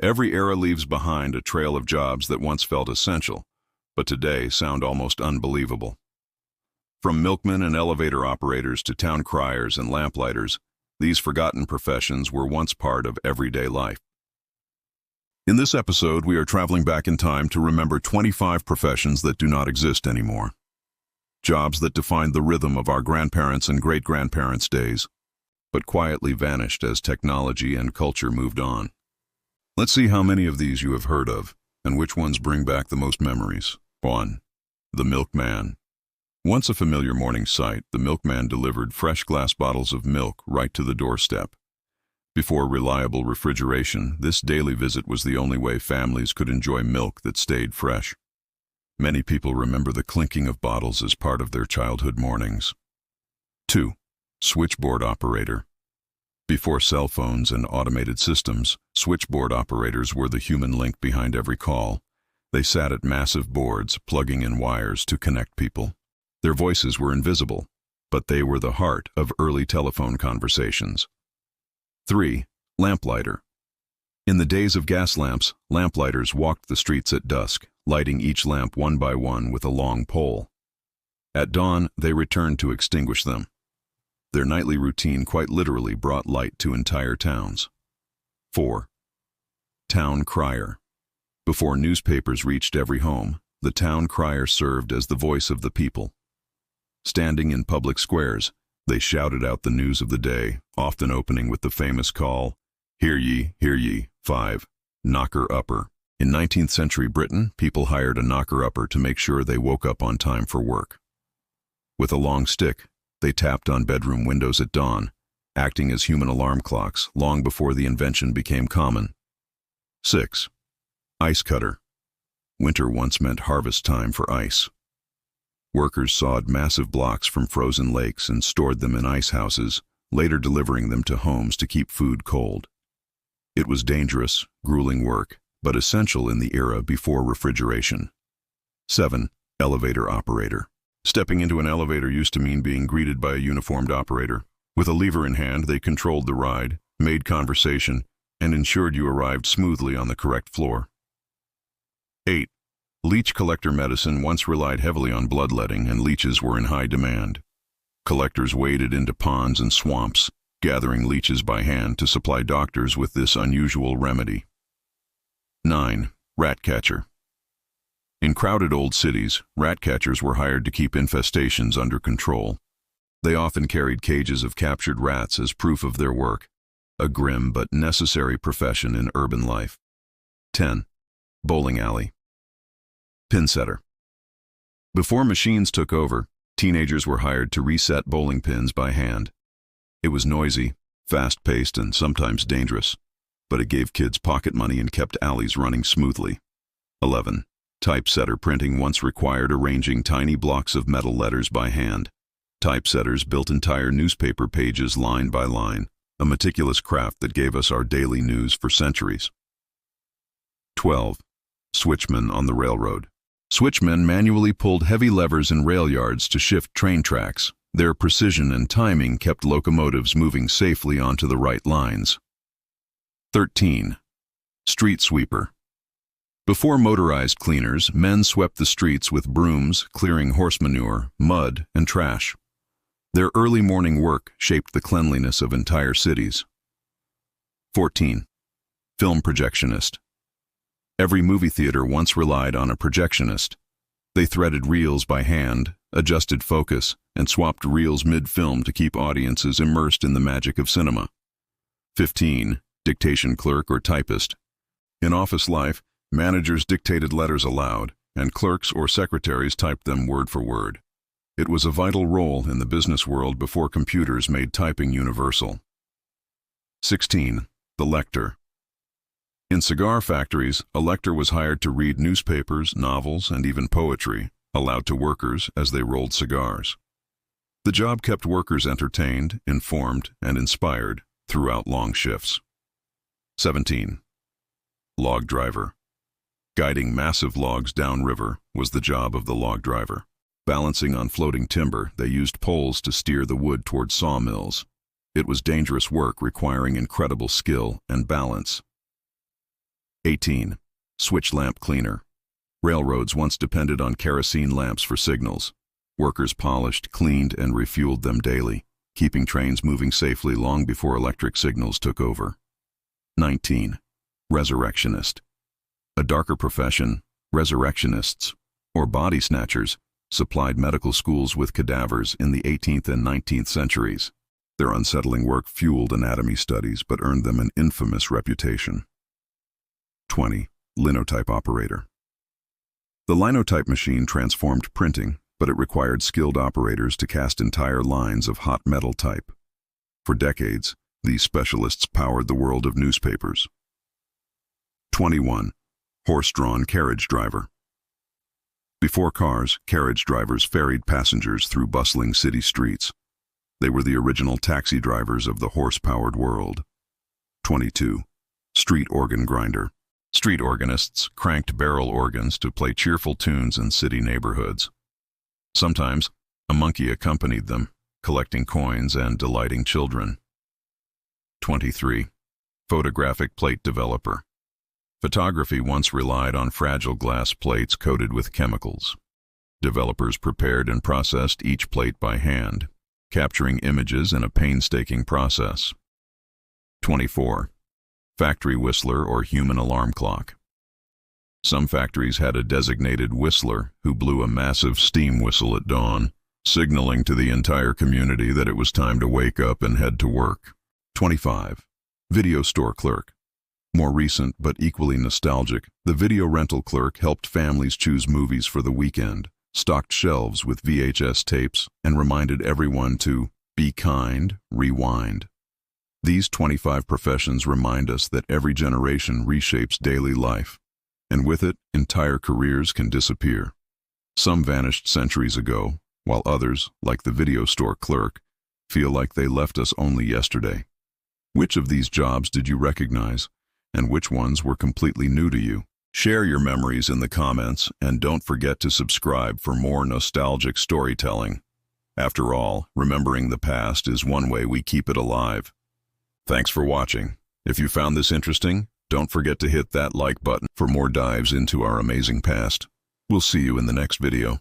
Every era leaves behind a trail of jobs that once felt essential, but today sound almost unbelievable. From milkmen and elevator operators to town criers and lamplighters, these forgotten professions were once part of everyday life. In this episode, we are traveling back in time to remember 25 professions that do not exist anymore. Jobs that defined the rhythm of our grandparents' and great-grandparents' days, but quietly vanished as technology and culture moved on. Let's see how many of these you have heard of, and which ones bring back the most memories. 1. The milkman. Once a familiar morning sight, the milkman delivered fresh glass bottles of milk right to the doorstep. Before reliable refrigeration, this daily visit was the only way families could enjoy milk that stayed fresh. Many people remember the clinking of bottles as part of their childhood mornings. 2. Switchboard operator. Before cell phones and automated systems, switchboard operators were the human link behind every call. They sat at massive boards, plugging in wires to connect people. Their voices were invisible, but they were the heart of early telephone conversations. 3. Lamplighter. In the days of gas lamps, lamplighters walked the streets at dusk, lighting each lamp one by one with a long pole. At dawn, they returned to extinguish them. Their nightly routine quite literally brought light to entire towns. 4. Town crier. Before newspapers reached every home, the town crier served as the voice of the people. Standing in public squares, they shouted out the news of the day, often opening with the famous call, "Hear ye, 5, knocker-upper." In 19th century Britain, people hired a knocker-upper to make sure they woke up on time for work. With a long stick, they tapped on bedroom windows at dawn, acting as human alarm clocks long before the invention became common. 6. Ice cutter. Winter once meant harvest time for ice. Workers sawed massive blocks from frozen lakes and stored them in ice houses, later delivering them to homes to keep food cold. It was dangerous, grueling work, but essential in the era before refrigeration. 7. Elevator operator. Stepping into an elevator used to mean being greeted by a uniformed operator. With a lever in hand, they controlled the ride, made conversation, and ensured you arrived smoothly on the correct floor. 8. Leech collector medicine once relied heavily on bloodletting, and leeches were in high demand. Collectors waded into ponds and swamps, gathering leeches by hand to supply doctors with this unusual remedy. 9. Rat catcher. In crowded old cities, rat catchers were hired to keep infestations under control. They often carried cages of captured rats as proof of their work, a grim but necessary profession in urban life. 10. Bowling alley. Pinsetter. Before machines took over, teenagers were hired to reset bowling pins by hand. It was noisy, fast-paced, and sometimes dangerous, but it gave kids pocket money and kept alleys running smoothly. 11. Typesetter printing once required arranging tiny blocks of metal letters by hand. Typesetters built entire newspaper pages line by line, a meticulous craft that gave us our daily news for centuries. 12. Switchmen on the railroad. Switchmen manually pulled heavy levers in rail yards to shift train tracks. Their precision and timing kept locomotives moving safely onto the right lines. 13. Street sweeper. Before motorized cleaners, men swept the streets with brooms, clearing horse manure, mud, and trash. Their early morning work shaped the cleanliness of entire cities. 14. Film projectionist. Every movie theater once relied on a projectionist. They threaded reels by hand, adjusted focus, and swapped reels mid-film to keep audiences immersed in the magic of cinema. 15. Dictation clerk or typist. In office life, managers dictated letters aloud, and clerks or secretaries typed them word for word. It was a vital role in the business world before computers made typing universal. 16. The lector. In cigar factories, a lector was hired to read newspapers, novels, and even poetry, aloud to workers as they rolled cigars. The job kept workers entertained, informed, and inspired throughout long shifts. 17. Log driver. Guiding massive logs downriver was the job of the log driver. Balancing on floating timber, they used poles to steer the wood toward sawmills. It was dangerous work requiring incredible skill and balance. 18. Switch lamp cleaner. Railroads once depended on kerosene lamps for signals. Workers polished, cleaned, and refueled them daily, keeping trains moving safely long before electric signals took over. 19. Resurrectionist. A darker profession, resurrectionists, or body snatchers, supplied medical schools with cadavers in the 18th and 19th centuries. Their unsettling work fueled anatomy studies but earned them an infamous reputation. 20. Linotype operator. The linotype machine transformed printing, but it required skilled operators to cast entire lines of hot metal type. For decades, these specialists powered the world of newspapers. 21. Horse-drawn carriage driver. Before cars, carriage drivers ferried passengers through bustling city streets. They were the original taxi drivers of the horse-powered world. 22. Street organ grinder. Street organists cranked barrel organs to play cheerful tunes in city neighborhoods. Sometimes, a monkey accompanied them, collecting coins and delighting children. 23. Photographic plate developer. Photography once relied on fragile glass plates coated with chemicals. Developers prepared and processed each plate by hand, capturing images in a painstaking process. 24. Factory whistler or human alarm clock. Some factories had a designated whistler who blew a massive steam whistle at dawn, signaling to the entire community that it was time to wake up and head to work. 25. Video store clerk. More recent but equally nostalgic, the video rental clerk helped families choose movies for the weekend, stocked shelves with VHS tapes, and reminded everyone to be kind, rewind. These 25 professions remind us that every generation reshapes daily life, and with it, entire careers can disappear. Some vanished centuries ago, while others, like the video store clerk, feel like they left us only yesterday. Which of these jobs did you recognize, and which ones were completely new to you? Share your memories in the comments, and don't forget to subscribe for more nostalgic storytelling. After all, remembering the past is one way we keep it alive. Thanks for watching. If you found this interesting, don't forget to hit that like button for more dives into our amazing past. We'll see you in the next video.